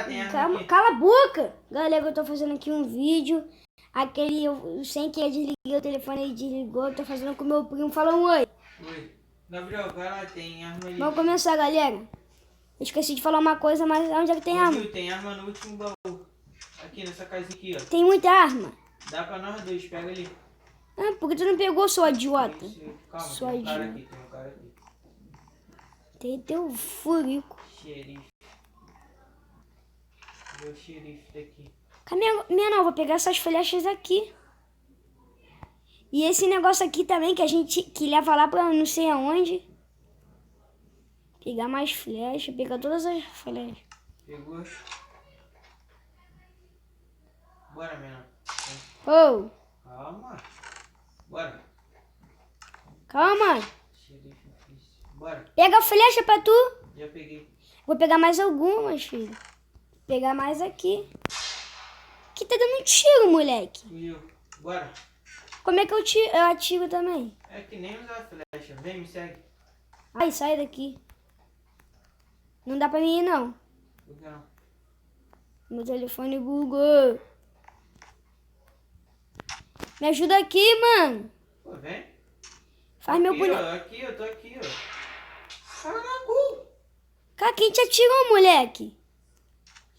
tem arma Calma, aqui. cala a boca! Galera, eu tô fazendo aqui um vídeo. Sem que eu desliguei o telefone, ele desligou. Eu tô fazendo com o meu primo. Fala um oi. Oi. Gabriel, vai lá, tem arma ali. Vamos começar, galera. Eu esqueci de falar uma coisa, mas onde é que tem arma? Viu, tem arma no último baú. Aqui, nessa casinha aqui, ó. Tem muita arma. Dá pra nós dois, pega ali. Ah, por que tu não pegou, sua idiota? Calma, Sua tem um cara idiota. aqui, tem um cara aqui. Tem teu furico. Xerife. Cadê o xerife daqui? Minha não, vou pegar essas flechas aqui. E esse negócio aqui também, que leva lá pra não sei aonde. Pegar mais flechas, pegar todas as flechas. Pegou? Bora, menor. Oh, Calma. Bora. calma. Xerife difícil. Bora. Pega a flecha pra tu. Já peguei. Vou pegar mais algumas, filho. Vou pegar mais aqui. Aqui tá dando um tiro, moleque. Fui eu. Bora. Como é que eu atiro também? É que nem usar flecha. Vem, me segue. Ai, sai daqui. Não dá pra mim ir, não. Por que não? Meu telefone bugou. Me ajuda aqui, mano. Pô, vem. Faz meu Aqui, boneco. ó, aqui, eu tô aqui, ó. Caraca! Cara, quem te atirou, moleque?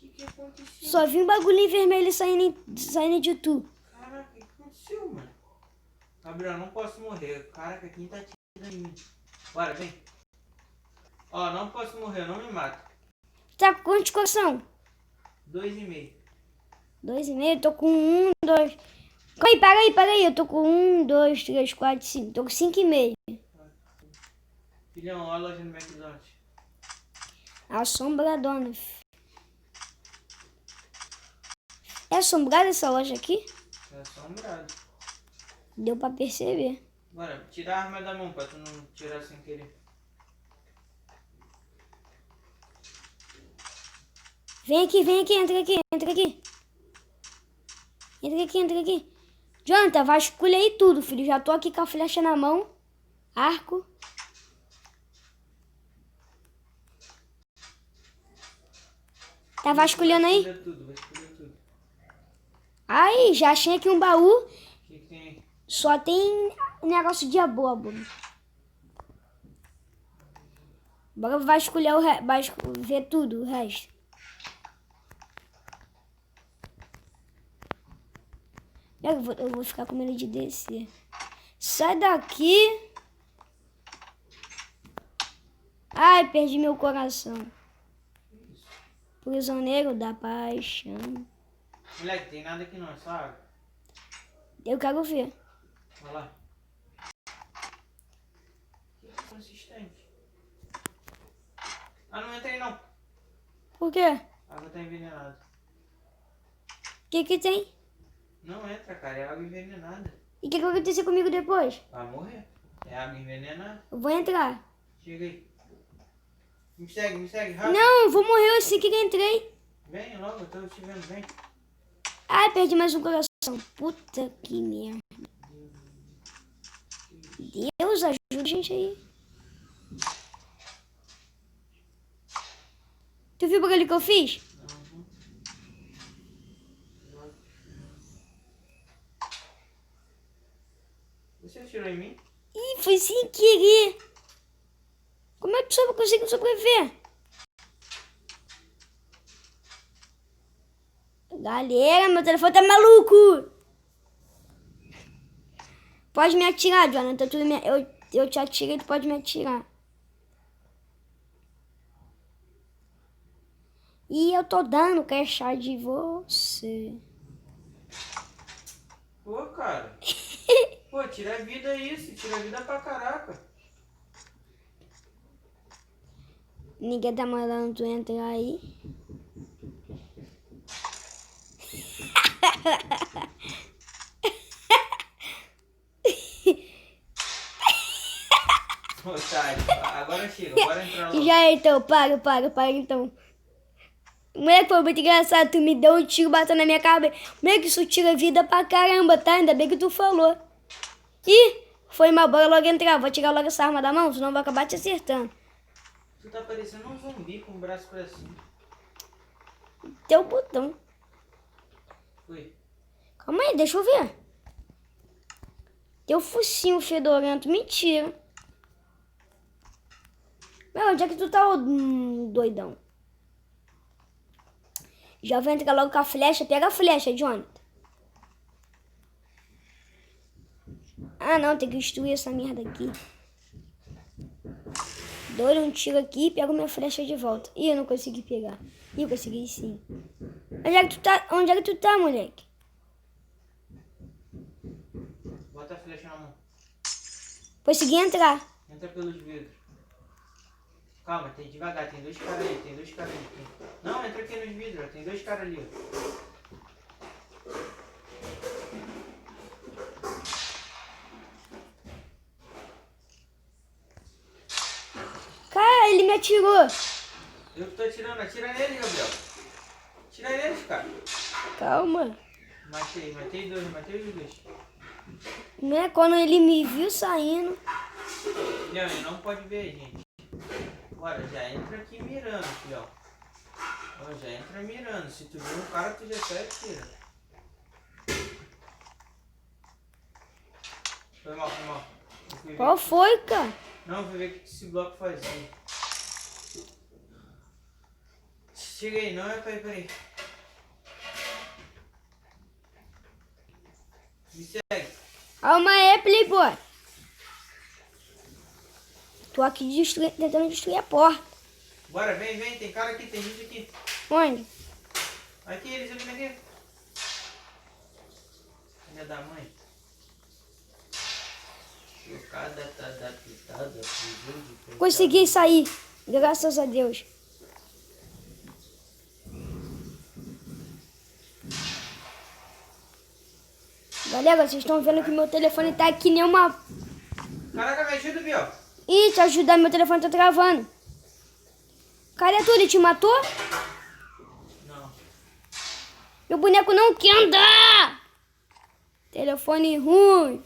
O que aconteceu? Só vi um bagulho vermelho saindo de tu. Caraca, o que aconteceu, mano? Gabriel, não posso morrer. Caraca, quem tá atirando em mim? Bora, vem. Ó, não posso morrer, não me mata. Tá com quantos coração? 2,5. 2,5, tô com 1, 2. Para aí, eu tô com 1, 2, 3, 4, 5. Tô com 5,5. Filhão, olha a loja no McDonald's. Assombradona. É assombrada essa loja aqui? É assombrado. Deu pra perceber. Bora, tira a arma da mão pra tu não tirar sem querer. Vem aqui, entra aqui. Entra aqui. Jonathan, vasculha aí tudo, filho. Já tô aqui com a flecha na mão. Arco. Tá vasculhando aí? Vasculha tudo. Aí, já achei aqui um baú. O que tem aí? Só tem negócio de abóbora. Bora vasculhar ver tudo, o resto. Eu vou ficar com medo de descer. Sai daqui. Ai, perdi meu coração. Prisioneiro da paixão. Moleque, tem nada aqui não, é só água. Eu quero ver. Olha lá. Que consistente. Ah, não entrei não. Por quê? A água tá envenenada. O que tem? Não entra, cara, é água envenenada. E o que vai acontecer comigo depois? Vai morrer. É água envenenada. Eu vou entrar. Chega aí. Me segue, rápido. Não, eu vou morrer assim que entrei. Vem logo, eu tô te vendo, vem. Ai, perdi mais um coração. Puta que merda. Deus, ajuda a gente aí. Tu viu o bagulho que eu fiz? Uhum. Você atirou em mim? Ih, foi sem querer. Como é que tu conseguiu sobreviver? Galera, meu telefone tá maluco. Pode me atirar, Jonathan. Eu te atirei, tu pode me atirar. E eu tô dando queixar de você. Pô, cara. Pô, tira a vida isso, tira a vida pra caraca. Ninguém tá mandando tu entrar aí. Otário, agora chega, bora entrar logo. Já então, para então. Moleque, foi muito engraçado. Tu me deu um tiro batendo na minha cabeça. Moleque, isso tira vida pra caramba, tá? Ainda bem que tu falou. Ih, foi mal, bora logo entrar. Vou tirar logo essa arma da mão, senão eu vou acabar te acertando. Tu tá parecendo um zumbi com o braço pra cima. teu botão. Foi. Calma aí, deixa eu ver. Teu focinho fedorento. Mentira. Meu, onde é que tu tá, ô doidão? Já vai entrar logo com a flecha. Pega a flecha, Jonathan. Ah, não. Tem que destruir essa merda aqui. Dou um tiro aqui e pego minha flecha de volta. Ih, eu não consegui pegar. Ih, eu consegui sim. Onde é que tu tá? Onde é que tu tá, moleque? Bota a flecha na mão. Consegui entrar. Entra pelos vidros. Calma, tem devagar. Tem dois caras ali. Tem dois caras ali. Não, entra aqui nos vidros. Ó. Tem dois caras ali. Ó. Cara, ele me atirou. Eu que tô atirando. Atira neles, Gabriel. Atira neles, cara. Calma. Matei os dois. Né? Quando ele me viu saindo. Não, ele não pode ver, gente. Bora, já entra aqui mirando, filhão. Ó, já entra mirando. Se tu vê um cara, tu já sai e tira. Foi mal, foi mal. Qual foi, cara? Não, vou ver o que esse bloco fazia. Chega aí, não é? Peraí. Me segue. Calma aí, Playboy. Tô aqui tentando destruir a porta. Bora, vem, tem cara aqui, tem gente aqui. Onde? Aqui, eles ali aqui. Filha da mãe. Chocada, tá adaptada, Consegui sair. Graças a Deus. Galera, vocês estão vendo que meu telefone tá aqui nem uma... Caraca, me ajuda, Biel. Ih, te ajudar, meu telefone tá travando. Cadê tu? Ele te matou? Não. Meu boneco não quer andar. Telefone ruim.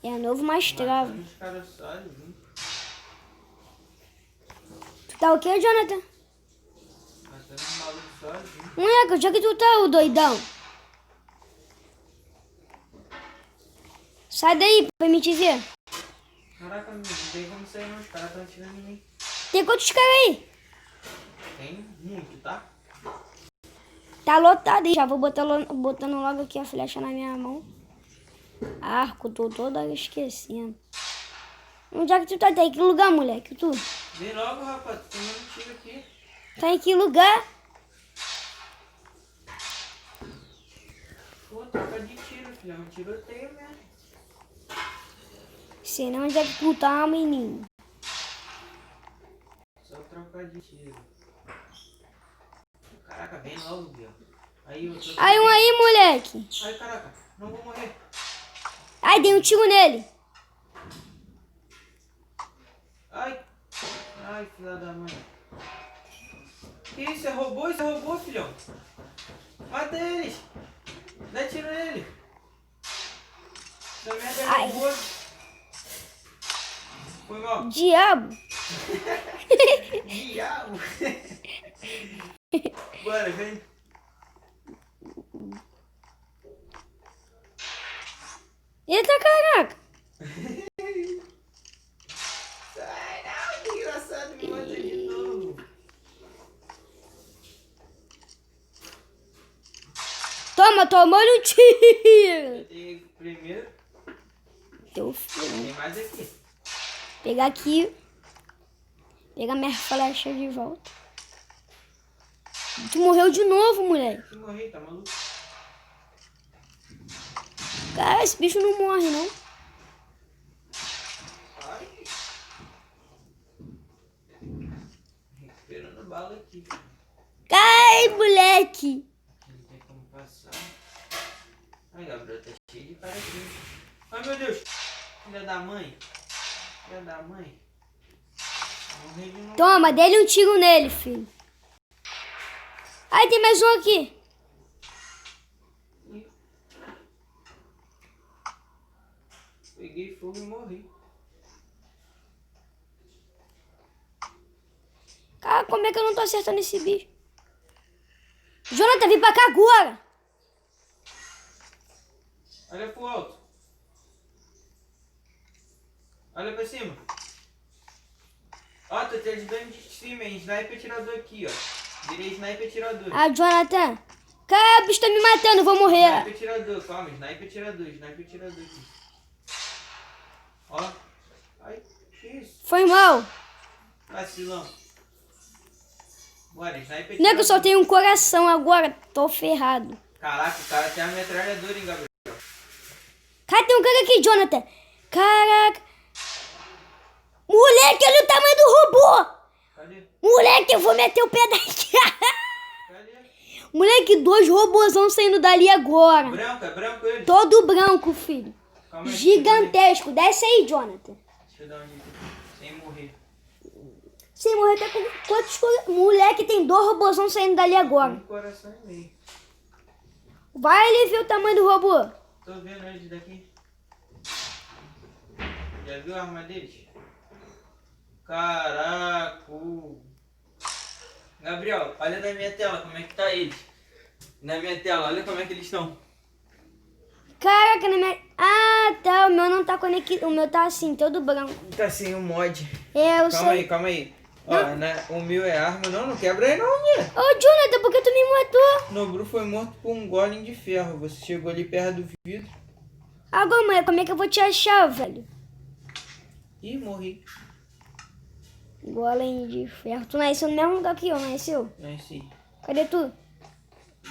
É novo, mas trava. Os caras sozinhos. Tu tá o quê, Jonathan? Matando os malucos sozinhos. Moleque, onde é que tu tá, ô doidão? Sai daí pra me te ver. Caraca, amigo, não tem como sair não. Os caras estão atirando em mim. Tem quantos caras aí? Tem muito, tá? Tá lotado aí. Já vou botando logo aqui a flecha na minha mão. Arco, tô toda esquecendo. Onde é que tu tá? Tá em que lugar, moleque? Tu? Vem logo, rapaz. Tô tomando tiro aqui. Tá em que lugar? Pô, troca de tiro, filhão. Um tiroteio mesmo. Sei não onde é que tu tá, menino. Só trocar de tiro. Caraca, vem logo, Biel. Aí, eu tô... Aí, um aí, moleque. Ai, caraca. Não vou morrer. Ai, dei um tiro nele. Ai, filha da mãe. Que isso? É robô, filhão. Mata eles. Dá tiro nele. Essa merda é Ai. robô. Foi mal. Diabo. Diabo. Bora, vem. Eita, caraca. Sai, não, que engraçado, me mata de novo. Toma, tomou-lhe um tiro. Tem primeiro. Teu filho. Tem mais aqui. Pegar aqui. Pegar minha flecha de volta. Tu morreu de novo, moleque. Eu morri, tá maluco? Cara, esse bicho não morre, não. Ai. Recuperando bala aqui. Cai, moleque. Não tem como passar. Ai, Gabriel, tá cheio de cara aqui. Ai, meu Deus. Filha da mãe. Filha da mãe. Morri de novo. Toma, dê-lhe um tiro nele, filho. Ai, tem mais um aqui. Peguei fogo e morri. Cara, como é que eu não tô acertando esse bicho? Jonathan, vem pra cá agora. Olha pro alto. Olha pra cima. Ó, tô te ajudando de cima, hein? Sniper atirador aqui, ó. Virei sniper atirador. Ah, Jonathan. Cara, o bicho tá me matando, eu vou morrer. Sniper atirador, calma. Sniper atirador aqui. Ó. Ai, que isso? Foi mal. Vacilão. Bora, sniper atirador. Nego, só tem um coração agora. Tô ferrado. Caraca, o cara tem uma metralhadora, hein, Gabriel? Cara, tem um cara aqui, Jonathan. Caraca. Moleque, olha o tamanho do robô. Cadê? Moleque, eu vou meter o pé daqui. Cadê? Moleque, 2 robôzão saindo dali agora. Branco, é branco ele? Todo branco, filho. Calma aí, Gigantesco. Desce aí, Jonathan. Deixa eu dar um jeito aqui, sem morrer. Sem morrer, tá com quantos... Moleque, tem 2 robôzão saindo dali agora. Um coração e meio. Vai ali ver o tamanho do robô. Tô vendo eles daqui. Já viu a arma deles? Caraca! Gabriel, olha na minha tela como é que tá eles. Na minha tela, olha como é que eles estão. Caraca, na minha... Ah, tá. O meu não tá conectado. O meu tá assim, todo branco. Tá sem o mod. Eu Calma sei. aí, calma aí. Ó, o meu é arma. Não quebra aí não, minha. Ô, Jonathan, por que tu me matou? Nobru foi morto por um golem de ferro. Você chegou ali perto do vidro. Agora, mãe, como é que eu vou te achar, velho? Ih, morri. Golem de ferro. Tu nasceu no mesmo lugar que eu, nasceu? Nasci. Cadê tu?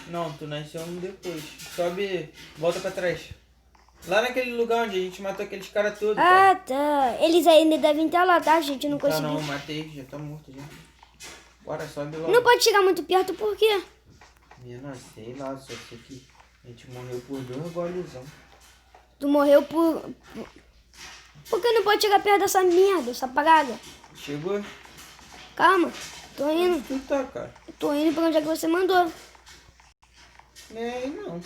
Não, tu nasceu um depois. Sobe, volta pra trás. Lá naquele lugar onde a gente matou aqueles caras todos. Ah, tá. Eles ainda devem estar lá, tá, gente? Não Tá consegui. não, matei, já tá morto já. Bora, sobe logo. Não pode chegar muito perto, por quê? Menina, sei lá, só sei que a gente morreu por 2 golezão. Tu morreu por... Por que não pode chegar perto dessa merda, essa praga? Chegou? Calma. Tô indo. Tu tá, cara? Eu tô indo pra onde é que você mandou. É aí não.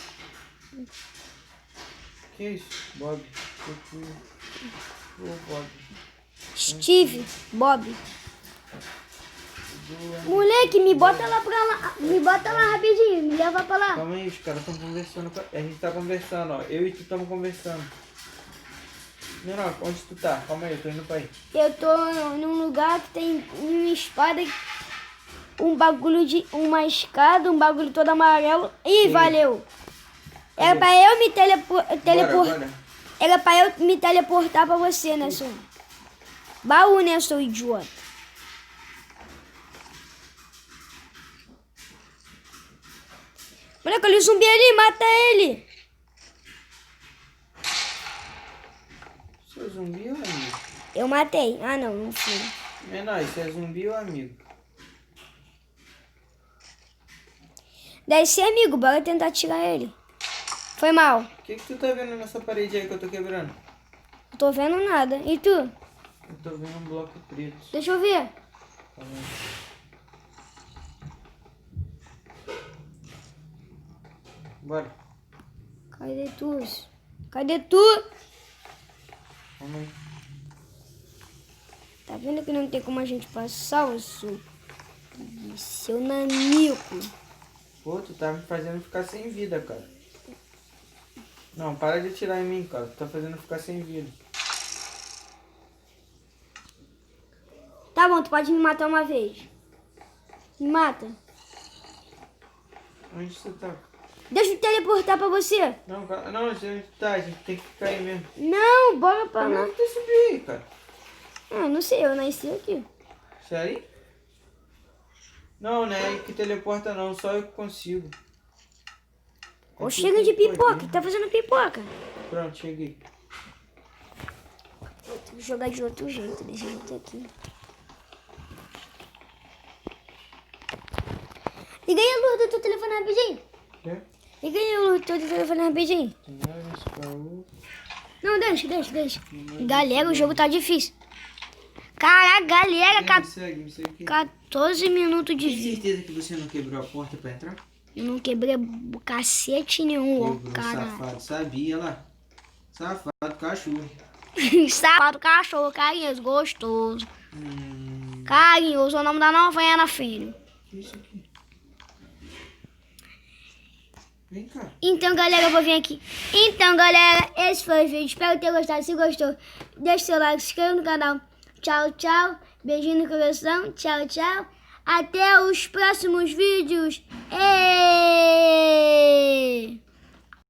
Que isso? Bob. Ô, Bob. Steve, Bob. Moleque, me bota lá pra lá. Me bota lá rapidinho. Me leva pra lá. Calma aí, os caras estão conversando. A gente tá conversando, ó. Eu e tu estamos conversando. Não, onde tu tá? Calma aí, eu tô indo pra aí. Eu tô num lugar que tem uma espada, um bagulho de... Uma escada, um bagulho todo amarelo. Ih, Sim. valeu. Era pra eu me teleportar. Bora. Era pra eu me teleportar pra você, né, seu? Baú, né, seu idiota? Moleque, olha o zumbi ali, mata ele. Seu zumbi ou amigo? Eu matei. Ah, não, não fui. Menor, isso é zumbi ou amigo? Deve ser amigo, bora tentar tirar ele. Foi mal. O que tu tá vendo nessa parede aí que eu tô quebrando? Não tô vendo nada. E tu? Eu tô vendo um bloco preto. Deixa eu ver. Calma aí. Bora. Cadê tu? Cadê tu? Calma aí. Tá vendo que não tem como a gente passar, o seu nanico? Pô, tu tá me fazendo ficar sem vida, cara. Não, para de atirar em mim, cara. Tu tá fazendo ficar sem vida. Tá bom, tu pode me matar uma vez. Me mata. Onde tu tá? Deixa eu teleportar pra você. Não, cara. Não, onde tá? A gente tem que ficar aí mesmo. Não, bora pra Como lá. é que tu subiu aí, cara? Ah, não sei, eu nasci aqui. Sério? Não, né? Aí que teleporta não, só eu que consigo. Ou chega de pipoca, tá fazendo pipoca. Pronto, cheguei. Vou ter que jogar de outro jeito, desse jeito aqui. Liga aí a luz do teu telefone rapidinho. Quê? Liga aí a luz do teu telefone rapidinho. Não, deixa. Galera, o jogo tá difícil. Caraca, galera, Me segue aqui. 14 minutos de Tem vídeo. certeza que você não quebrou a porta pra entrar? Eu não quebrei cacete nenhum, ó, Quebrou, cara. safado. Sabia lá. Safado, cachorro. Sapato cachorro, carinhoso, gostoso. Carinhoso, é o nome da novena, filho. Que isso aqui? Vem cá. Então, galera, eu vou vir aqui. Então, galera, esse foi o vídeo. Espero ter gostado. Se gostou, deixa seu like, se inscreva no canal. Tchau, tchau. Beijinho no coração. Tchau, tchau. Até os próximos vídeos. Êêêê!